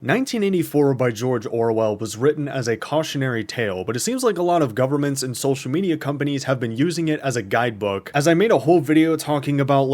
1984 by George Orwell was written as a cautionary tale, but it seems like a lot of governments and social media companies have been using it as a guidebook. As I made a whole video talking about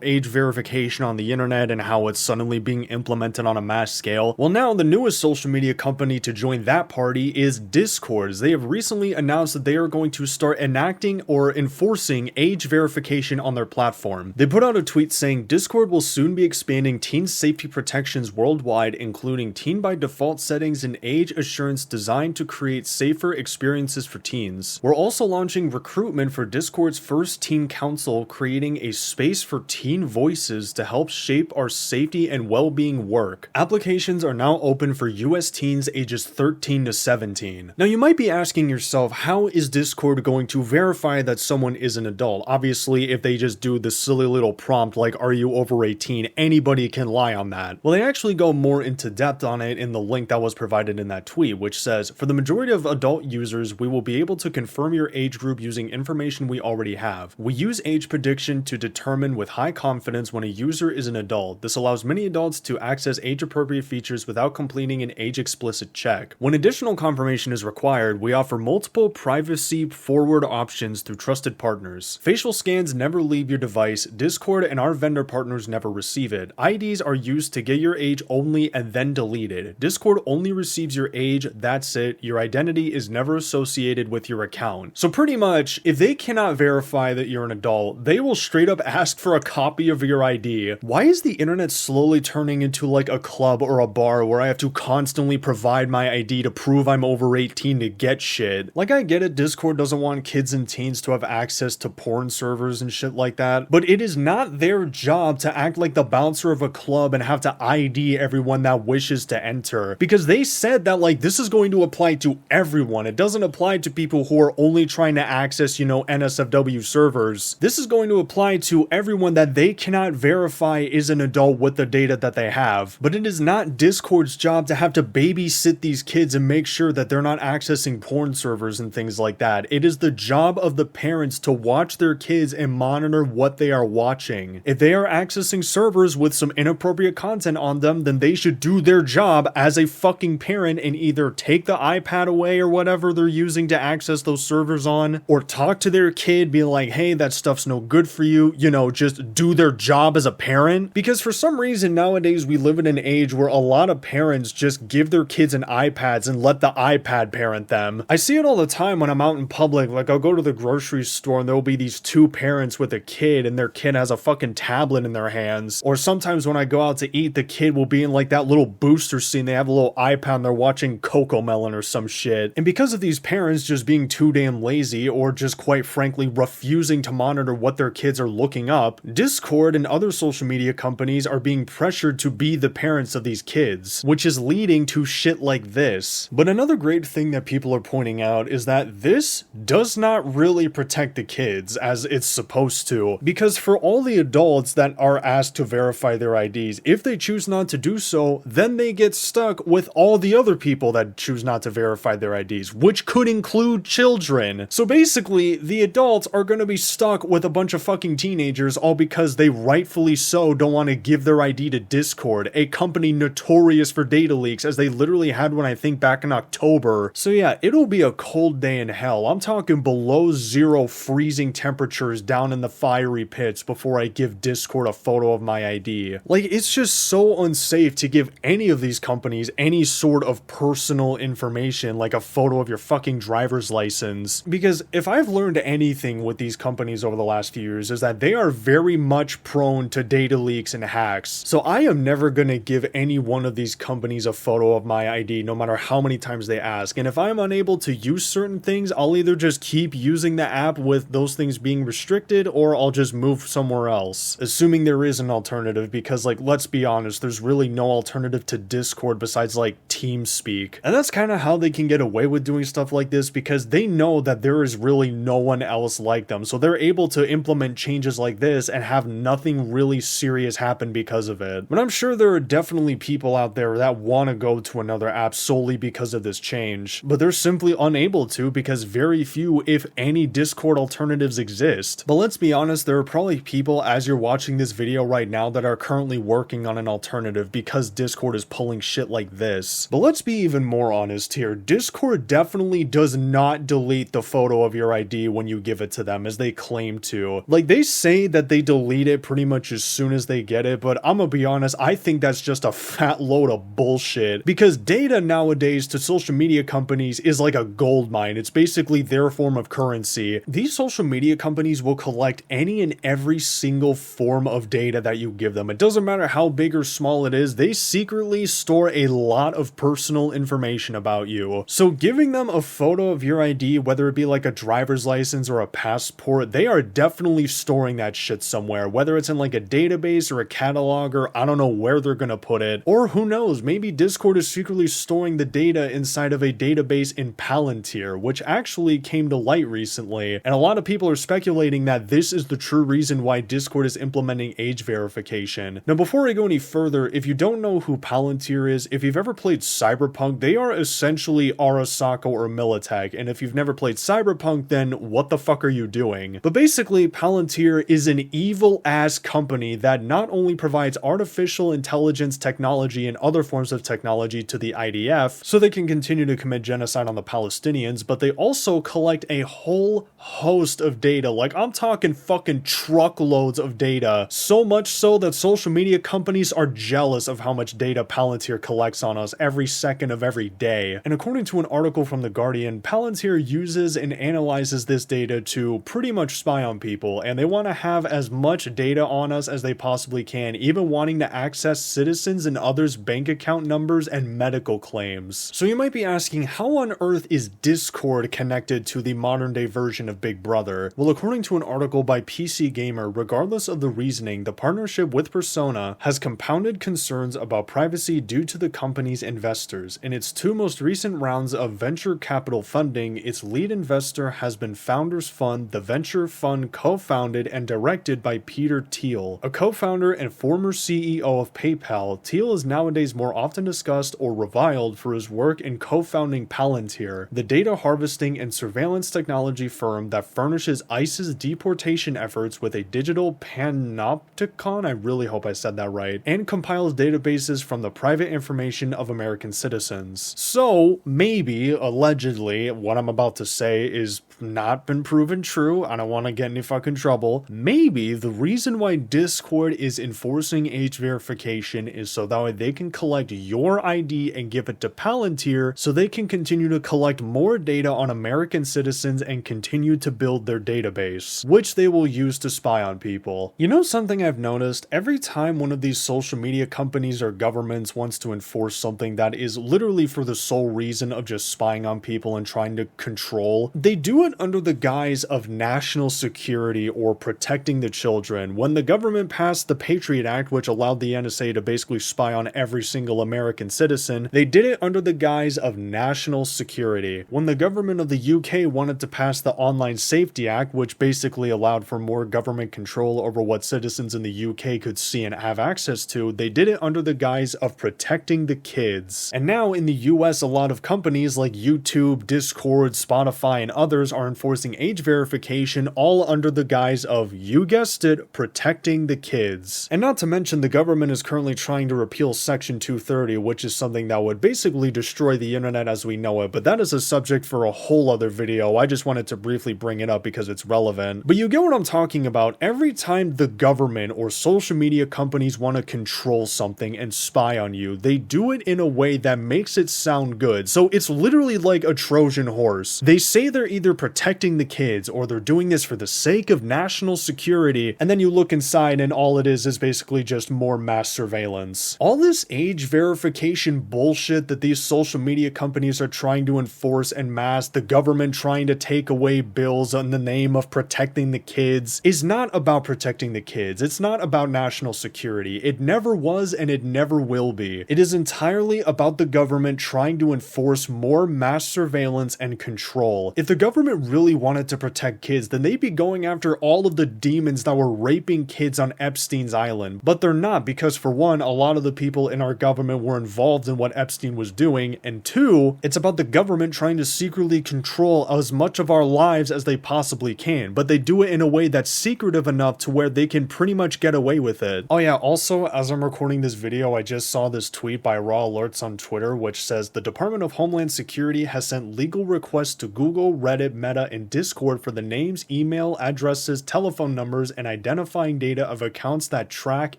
age verification on the internet and how it's suddenly being implemented on a mass scale. Well, now the newest social media company to join that party is Discord. They have recently announced that they are going to start enacting or enforcing age verification on their platform. They put out a tweet saying Discord will soon be expanding teen safety protections worldwide, including teen by default settings and age assurance designed to create safer experiences for teens. We're also launching recruitment for Discord's first teen council, creating a space for teen voices to help shape our safety and well-being work. Applications are now open for US teens ages 13 to 17. Now you might be asking yourself, how is Discord going to verify that someone is an adult? Obviously, if they just do the silly little prompt like, are you over 18? Anybody can lie on that. Well, they actually go more into depth on it in the link that was provided in that tweet, which says, for the majority of adult users, we will be able to confirm your age group using information we already have. We use age prediction to determine with high confidence when a user is an adult. This allows many adults to access age-appropriate features without completing an age-explicit check. When additional confirmation is required, we offer multiple privacy-forward options through trusted partners. Facial scans never leave your device. Discord and our vendor partners never receive it. IDs are used to get your age only and then deleted. Discord only receives your age, that's it. Your identity is never associated with your account. So pretty much, if they cannot verify that you're an adult, they will straight up ask for a copy of your ID. Why is the internet slowly turning into like a club or a bar where I have to constantly provide my ID to prove I'm over 18 to get shit? Like, I get it, Discord doesn't want kids and teens to have access to porn servers and shit like that, but it is not their job to act like the bouncer of a club and have to ID everyone that wishes to enter, because they said that this is going to apply to everyone. It doesn't apply to people who are only trying to access, NSFW servers. This is going to apply to everyone that they cannot verify is an adult with the data that they have. But it is not Discord's job to have to babysit these kids and make sure that they're not accessing porn servers and things like that. It is the job of the parents to watch their kids and monitor what they are watching. If they are accessing servers with some inappropriate content on them, then they should do their job as a fucking parent and either take the iPad away or whatever they're using to access those servers on, or talk to their kid, be like, hey, that stuff's no good for you, just do their job as a parent. Because for some reason nowadays we live in an age where a lot of parents just give their kids an iPads and let the iPad parent them. I see it all the time when I'm out in public. I'll go to the grocery store and there'll be these two parents with a kid and their kid has a fucking tablet in their hands. Or sometimes when I go out to eat, the kid will be in that little booster scene. They have a little iPad and they're watching Cocomelon or some shit. And because of these parents just being too damn lazy or just quite frankly refusing to monitor what their kids are looking up, Discord and other social media companies are being pressured to be the parents of these kids, which is leading to shit like this. But another great thing that people are pointing out is that this does not really protect the kids as it's supposed to, because for all the adults that are asked to verify their IDs, if they choose not to do so, then they get stuck with all the other people that choose not to verify their IDs, which could include children. So basically, the adults are going to be stuck with a bunch of fucking teenagers, all because they rightfully so don't want to give their ID to Discord, a company notorious for data leaks, as they literally had one, I think, back in October. So yeah, it'll be a cold day in hell. I'm talking below zero freezing temperatures down in the fiery pits before I give Discord a photo of my ID. It's just so unsafe to give any of these companies any sort of personal information, like a photo of your fucking driver's license. Because if I've learned anything with these companies over the last few years, is that they are very much prone to data leaks and hacks. So I am never gonna give any one of these companies a photo of my ID, no matter how many times they ask. And if I'm unable to use certain things, I'll either just keep using the app with those things being restricted, or I'll just move somewhere else, assuming there is an alternative, because let's be honest, there's really no alternative to Discord besides TeamSpeak. And that's kind of how they can get away with doing stuff like this, because they know that there is really no one else like them. So they're able to implement changes like this and have nothing really serious happen because of it. But I'm sure there are definitely people out there that want to go to another app solely because of this change, but they're simply unable to because very few, if any, Discord alternatives exist. But let's be honest, there are probably people as you're watching this video right now that are currently working on an alternative because Discord is just pulling shit like this. But let's be even more honest here. Discord definitely does not delete the photo of your ID when you give it to them, as they claim to. Like, they say that they delete it pretty much as soon as they get it, but I'm gonna be honest, I think that's just a fat load of bullshit, because data nowadays to social media companies is like a gold mine. It's basically their form of currency. These social media companies will collect any and every single form of data that you give them. It doesn't matter how big or small it is, they secretly store a lot of personal information about you. So giving them a photo of your ID, whether it be like a driver's license or a passport, they are definitely storing that shit somewhere, whether it's in like a database or a catalog, or I don't know where they're gonna put it. Or who knows, maybe Discord is secretly storing the data inside of a database in Palantir, which actually came to light recently, and a lot of people are speculating that this is the true reason why Discord is implementing age verification. Now, before I go any further, if you don't know who Palantir is, if you've ever played Cyberpunk, they are essentially Arasaka or Militech, and if you've never played Cyberpunk, then what the fuck are you doing? But basically, Palantir is an evil-ass company that not only provides artificial intelligence technology and other forms of technology to the IDF so they can continue to commit genocide on the Palestinians, but they also collect a whole host of data. Like, I'm talking fucking truckloads of data. So much so that social media companies are jealous of how much data Palantir collects on us every second of every day. And according to an article from The Guardian, Palantir uses and analyzes this data to pretty much spy on people, and they want to have as much data on us as they possibly can, even wanting to access citizens and others' bank account numbers and medical claims. So you might be asking, how on earth is Discord connected to the modern day version of Big Brother? Well, according to an article by PC Gamer, regardless of the reasoning, the partnership with Persona has compounded concerns about privacy due to the company's investors. In its two most recent rounds of venture capital funding, its lead investor has been Founders Fund, the venture fund co-founded and directed by Peter Thiel. A co-founder and former CEO of PayPal, Thiel is nowadays more often discussed or reviled for his work in co-founding Palantir, the data harvesting and surveillance technology firm that furnishes ICE's deportation efforts with a digital panopticon, I really hope I said that right, and compiles databases from the private information of American citizens. So, maybe, allegedly, what I'm about to say is not been proven true. I don't want to get any fucking trouble. Maybe the reason why Discord is enforcing age verification is so that way they can collect your ID and give it to Palantir so they can continue to collect more data on American citizens and continue to build their database, which they will use to spy on people. You know something I've noticed? Every time one of these social media companies or governments wants to enforce something that is literally for the sole reason of just spying on people and trying to control, they do it under the guise of national security or protecting the children. When the government passed the Patriot Act, which allowed the NSA to basically spy on every single American citizen, they did it under the guise of national security. When the government of the UK wanted to pass the Online Safety Act, which basically allowed for more government control over what citizens in the UK could see and have access to, they did it under the guise of protecting the kids. And now in the US, a lot of companies like YouTube, Discord, Spotify, and others are enforcing age verification all under the guise of, you guessed it, protecting the kids. And not to mention, the government is currently trying to repeal Section 230, which is something that would basically destroy the internet as we know it, but that is a subject for a whole other video. I just wanted to briefly bring it up because it's relevant. But you get what I'm talking about. Every time the government or social media companies want to control something and spy on you, they do it in a way that makes it sound good. So it's literally like a Trojan horse. They say they're either protecting the kids or they're doing this for the sake of national security, and then you look inside and all it is basically just more mass surveillance. All this age verification bullshit that these social media companies are trying to enforce en masse, the government trying to take away bills in the name of protecting the kids, is not about protecting the kids. It's not about national security. It never was and it never will be. It is entirely about the government trying to enforce more mass surveillance and control. If the government really wanted to protect kids, then they'd be going after all of the demons that were raping kids on Epstein's Island. But they're not, because for one, a lot of the people in our government were involved in what Epstein was doing, and two, it's about the government trying to secretly control as much of our lives as they possibly can, but they do it in a way that's secretive enough to where they can pretty much get away with it. Oh yeah, also, as I'm recording this video, I just saw this tweet by Raw Alerts on Twitter, which says the Department of Homeland Security has sent legal requests to Google, Reddit, Meta, and Discord for the names, email addresses, telephone numbers, and identifying data of accounts that track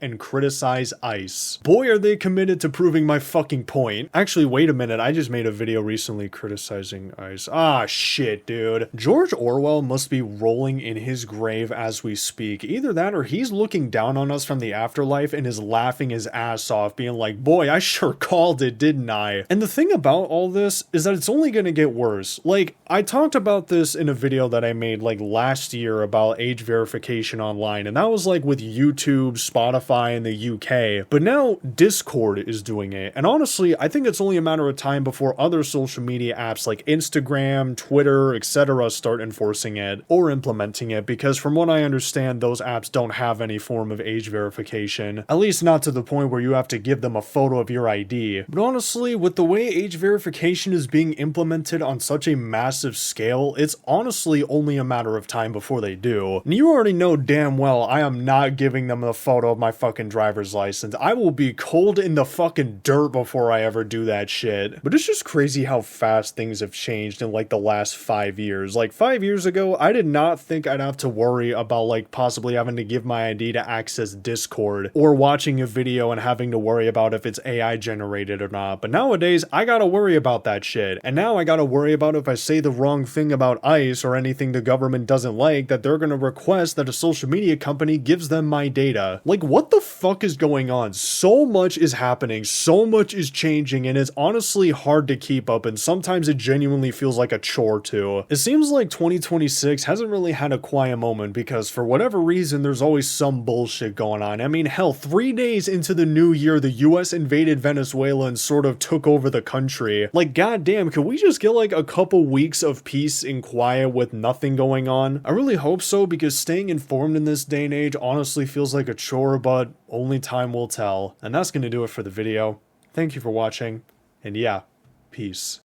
and criticize ICE. Boy, are they committed to proving my fucking point. Actually, wait a minute, I just made a video recently criticizing ICE. Ah, shit, dude. George Orwell must be rolling in his grave as we speak. Either that or he's looking down on us from the afterlife and is laughing his ass off, being like, boy, I sure called it, didn't I? And the thing about all this is that it's only gonna get worse. Like, I talked about this in a video that I made like last year about age verification online, and that was like with YouTube, Spotify in the UK, but now Discord is doing it. And honestly, I think it's only a matter of time before other social media apps like Instagram, Twitter, etc. start enforcing it or implementing it, because from what I understand, those apps don't have any form of age verification, at least not to the point where you have to give them a photo of your ID. But honestly, with the way age verification is being implemented on such a massive scale, it's honestly only a matter of time before they do. And you already know damn well I am not giving them a photo of my fucking driver's license. I will be cold in the fucking dirt before I ever do that shit. But it's just crazy how fast things have changed in like the last 5 years. Like 5 years ago, I did not think I'd have to worry about like possibly having to give my ID to access Discord, or watching a video and having to worry about if it's AI generated or not. But nowadays, I gotta worry about that shit. And now I gotta worry about if I say the wrong thing about ICE or anything the government doesn't like, that they're gonna request that a social media company gives them my data. Like, what the fuck is going on? So much is happening, so much is changing, and it's honestly hard to keep up, and sometimes it genuinely feels like a chore too. It seems like 2026 hasn't really had a quiet moment, because for whatever reason, there's always some bullshit going on. I mean, hell, 3 days into the new year, the US invaded Venezuela and sort of took over the country. Like, goddamn, can we just get like a couple weeks of peace and quiet with nothing going on? I really hope so, because staying informed in this day and age honestly feels like a chore, but only time will tell. And that's gonna do it for the video. Thank you for watching, and yeah, peace.